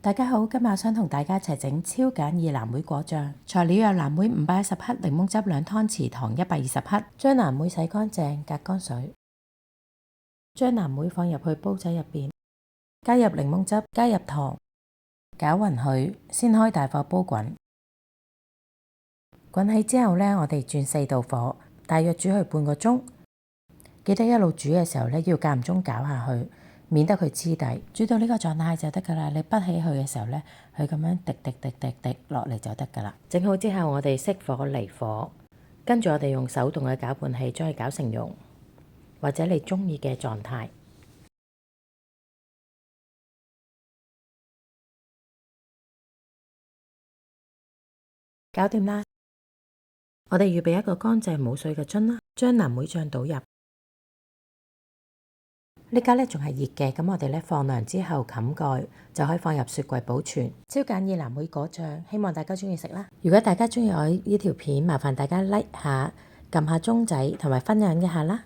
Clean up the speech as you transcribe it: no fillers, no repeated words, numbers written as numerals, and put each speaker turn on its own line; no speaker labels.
大家好，今日我想同大家一齊整超簡易藍莓果醬。材料有藍莓510克、檸檬汁2湯匙、糖120克。將藍莓洗乾淨，隔乾水。將藍莓放入去煲仔入邊，加入檸檬汁，加入糖，攪勻佢，先開大火煲滾。滾起之後呢，我哋轉4度火，大約煮佢半個鐘。記得一路煮嘅時候呢，要間唔中攪下去，免得佢黐底。煮到呢個狀態就得噶啦。你滗起佢嘅時候呢，佢咁樣滴滴滴滴滴落嚟就得噶啦。整好之後，我哋熄火離火，跟住我哋用手動嘅攪拌器將佢攪成蓉，或者你中意嘅狀態。搞掂啦！我哋預備一個乾淨冇水嘅樽啦，將藍莓醬倒入。呢家呢仲係熱嘅，咁我哋呢放涼之後冚蓋，就可以放入雪櫃保存。超簡易藍莓果醬，希望大家鍾意食啦。如果大家鍾意我呢條片，麻煩大家 like 下，撳下鐘仔，同埋分享一下啦。